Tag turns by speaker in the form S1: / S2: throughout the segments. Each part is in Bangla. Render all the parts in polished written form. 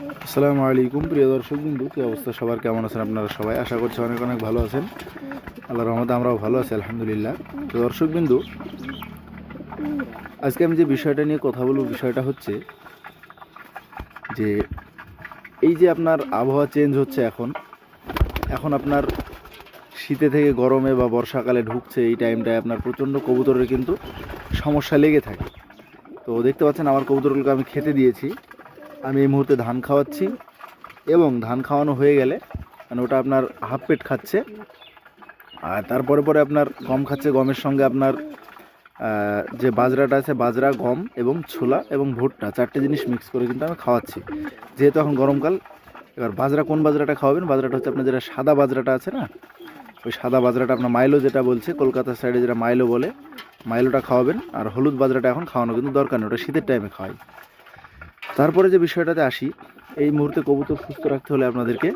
S1: আসসালামু আলাইকুম প্রিয় দর্শক বিন্দু, কি অবস্থা সবার, কেমন আছেন আপনারা সবাই? আশা করছি অনেক অনেক ভালো আছেন। আল্লাহর রহমতে আমরাও ভালো আছি আলহামদুলিল্লাহ। তো দর্শক বিন্দু, আজকে আমি যে বিষয়টা নিয়ে কথা বলবো, বিষয়টা হচ্ছে যে এই যে আপনার আবহাওয়া চেঞ্জ হচ্ছে এখন এখন আপনার শীতে থেকে গরমে বা বর্ষাকালে ঢুকছে, এই টাইমটায় আপনার প্রচণ্ড কবুতরের কিন্তু সমস্যা লেগে থাকে। তো দেখতে পাচ্ছেন আমার কবুতরগুলোকে আমি খেতে দিয়েছি। আমি এই মুহূর্তে ধান খাওয়াচ্ছি এবং ধান খাওয়ানো হয়ে গেলে মানে ওটা আপনার হাফ পেট খাচ্ছে, আর তারপরে পরে আপনার গম খাচ্ছে। গমের সঙ্গে আপনার যে বাজরাটা আছে, বাজরা, গম এবং ছোলা এবং ভুট্টা, চারটে জিনিস মিক্স করে কিন্তু আমি খাওয়াচ্ছি, যেহেতু এখন গরমকাল। এবার বাজরা, কোন বাজরাটা খাওয়াবেন? বাজরাটা হচ্ছে আপনার যেটা সাদা বাজরাটা আছে না, ওই সাদা বাজরাটা, আপনার মাইলো যেটা বলছে কলকাতার সাইডে যেটা মাইলো বলে, মাইলোটা খাওয়াবেন। আর হলুদ বাজরাটা এখন খাওয়ানো কিন্তু দরকার নেই, ওটা শীতের টাইমে খাওয়াই। তারপরে যে বিষয়টাতে আসি, এই মুহূর্তে কবুতর সুস্থ রাখতে হলে আপনাদেরকে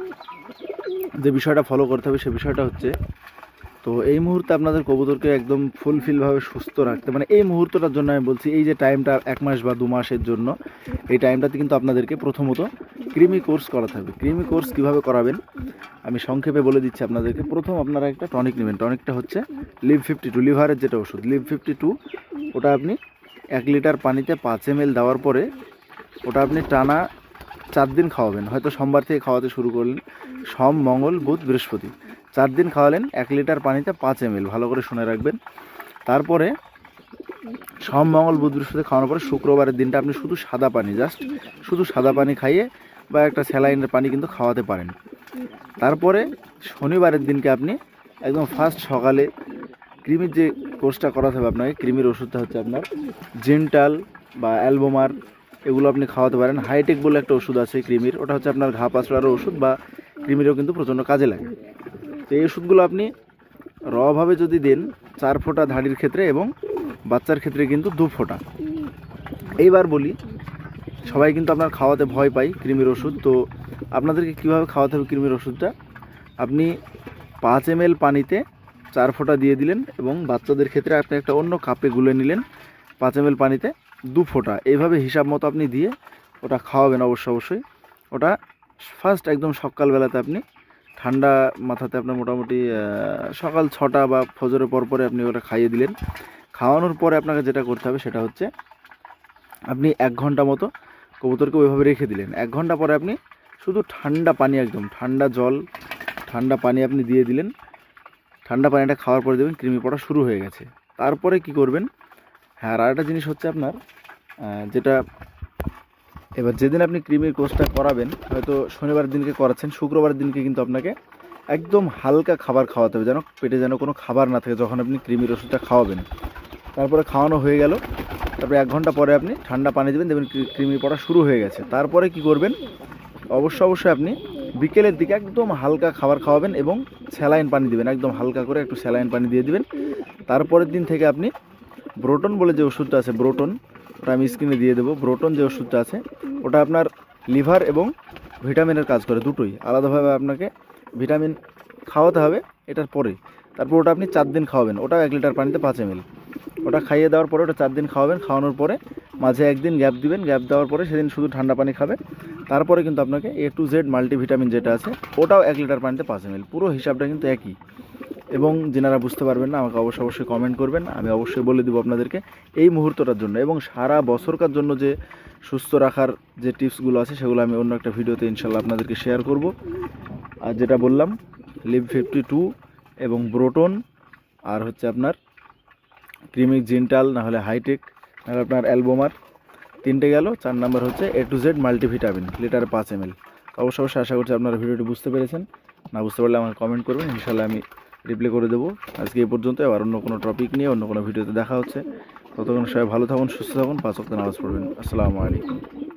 S1: যে বিষয়টা ফলো করতে হবে, সে বিষয়টা হচ্ছে, তো এই মুহূর্তে আপনাদের কবুতরকে একদম ফুলফিলভাবে সুস্থ রাখতে, মানে এই মুহূর্তটার জন্য আমি বলছি, এই যে টাইমটা 1 মাস বা 2 মাসের জন্য, এই টাইমটাতে কিন্তু আপনাদেরকে প্রথমত কৃমি কোর্স করাতে হবে। কৃমি কোর্স কীভাবে করাবেন আমি সংক্ষেপে বলে দিচ্ছি আপনাদেরকে। প্রথম আপনারা একটা টনিক নেবেন। টনিকটা হচ্ছে লিভ 52, লিভারের যেটা ওষুধ লিভ 52। ওটা আপনি 1 লিটার পানিতে 5 ml দেওয়ার পরে ওটা আপনি টানা 4 দিন খাওয়াবেন। হয়তো সোমবার থেকে খাওয়াতে শুরু করলেন, সোম, মঙ্গল, বুধ, বৃহস্পতি, 4 দিন খাওয়ালেন 1 লিটার পানিতে 5 ml, ভালো করে শুনে রাখবেন। তারপরে সোম, মঙ্গল, বুধ, বৃহস্পতি খাওয়ানোর পরে শুক্রবারের দিনটা আপনি শুধু সাদা পানি, জাস্ট শুধু সাদা পানি খাইয়ে বা একটা স্যালাইনের পানি কিন্তু খাওয়াতে পারেন। তারপরে শনিবারের দিনকে আপনি একদম ফার্স্ট সকালে কৃমির যে কোর্সটা করাতে হবে আপনাকে, কৃমির ওষুধটা হচ্ছে আপনার জেন্টাল বা অ্যালবোমার, এগুলো আপনি খাওয়াতে পারেন। হাইটেক বলে একটা ওষুধ আছে কৃমির, ওটা হচ্ছে আপনার ঘা পাঁচড়ারও ওষুধ, বা কৃমিরও কিন্তু প্রচণ্ড কাজে লাগে। তো এই ওষুধগুলো আপনি রভাবে যদি দেন 4 ফোঁটা ধাড়ির ক্ষেত্রে, এবং বাচ্চার ক্ষেত্রে কিন্তু 2 ফোঁটা। এইবার বলি, সবাই কিন্তু আপনার খাওয়াতে ভয় পায় কৃমির ওষুধ। তো আপনাদেরকে কীভাবে খাওয়াতে হবে কৃমির ওষুধটা, আপনি 5 ml পানিতে 4 ফোঁটা দিয়ে দিলেন, এবং বাচ্চাদের ক্ষেত্রে আপনি একটা অন্য কাপে গুলে নিলেন 5 ml পানিতে 2 ফোঁটা, এইভাবে হিসাব মতো আপনি দিয়ে ওটা খাওয়াবেন অবশ্যই। ওটা ফার্স্ট একদম সকালবেলাতে আপনি ঠান্ডা মাথাতে আপনার মোটামুটি সকাল 6টা বা ফজরের পরে আপনি ওটা খাইয়ে দিলেন। খাওয়ানোর পরে আপনাকে যেটা করতে হবে সেটা হচ্ছে, আপনি 1 ঘন্টা মতো কবুতরকে ওইভাবে রেখে দিলেন। 1 ঘন্টা পরে আপনি শুধু ঠান্ডা পানি, একদম ঠান্ডা জল, ঠান্ডা পানি আপনি দিয়ে দিলেন। ঠান্ডা পানিটা খাওয়ার পরে দেবেন কৃমি পড়া শুরু হয়ে গেছে। তারপরে কি করবেন, হ্যাঁ, আর একটা জিনিস হচ্ছে আপনার যেটা, এবার যেদিন আপনি কৃমির কোর্সটা করাবেন, হয়তো শনিবার দিনকে করাচ্ছেন, শুক্রবার দিনকে কিন্তু আপনাকে একদম হালকা খাবার খাওয়াতে হবে, যেন পেটে যেন কোনো খাবার না থাকে যখন আপনি কৃমির ওষুধটা খাওয়াবেন। তারপরে খাওয়ানো হয়ে গেল, তারপরে 1 ঘন্টা পরে আপনি ঠান্ডা পানি দেবেন, দেখবেন কৃমি পড়া শুরু হয়ে গেছে। তারপরে কি করবেন, অবশ্যই আপনি বিকেলের দিকে একদম হালকা খাবার খাওয়াবেন এবং স্যালাইন পানি দিবেন, একদম হালকা করে একটু স্যালাইন পানি দিয়ে দিবেন। তারপরের দিন থেকে আপনি ব্রোটন বলে যে ওষুধটা আছে, ব্রোটন, ওটা আমি স্ক্রিনে দিয়ে দেবো। ব্রোটন যে ওষুধটা আছে, ওটা আপনার লিভার এবং ভিটামিনের কাজ করে, দুটোই আলাদাভাবে আপনাকে ভিটামিন খাওয়াতে হবে এটার পরে। তারপর ওটা আপনি 4 দিন খাওয়াবেন, ওটাও 1 লিটার পানিতে 5 ml। ওটা খাইয়ে দেওয়ার পরে ওটা 4 দিন খাওয়াবেন। খাওয়ানোর পরে মাঝে 1 দিন গ্যাপ দিবেন, গ্যাপ দেওয়ার পরে সেদিন শুধু ঠান্ডা পানি খাবে। তারপরে কিন্তু আপনাকে A to Z মাল্টিভিটামিন যেটা আছে, ওটাও 1 লিটার পানিতে 5 ml। পুরো হিসাবটা কিন্তু একই। এবং যেনারা বুঝতে পারবেন না, আমাকে অবশ্যই কমেন্ট করবেন, আমি অবশ্যই বলে দেবো আপনাদেরকে এই মুহূর্তটার জন্য। এবং সারা বছরকার জন্য যে সুস্থ রাখার যে টিপসগুলো আছে, সেগুলো আমি অন্য একটা ভিডিওতে ইনশাল্লাহ আপনাদেরকে শেয়ার করব। আর যেটা বললাম, লিভ 52 এবং ব্রোটন, আর হচ্ছে আপনার ক্রিমিক জেন্টাল, নাহলে হাইটেক, নাহলে আপনার অ্যালবোমার, 3টে গেল। 4 নাম্বার হচ্ছে A to Z মাল্টিভিটামিন, লিটারে 5 ml। অবশ্যই আশা করছি আপনারা ভিডিওটি বুঝতে পেরেছেন। না বুঝতে পারলে আমাকে কমেন্ট করবেন, ইনশাল্লাহ আমি রিপ্লাই করে দেবো। আজকে এই পর্যন্ত, আবার অন্য কোনো টপিক নিয়ে অন্য কোনো ভিডিওতে দেখা হচ্ছে। ততক্ষণ সবাই ভালো থাকুন, সুস্থ থাকুন, 5 ওয়াক্ত নামাজ পড়বেন। আসসালামু আলাইকুম।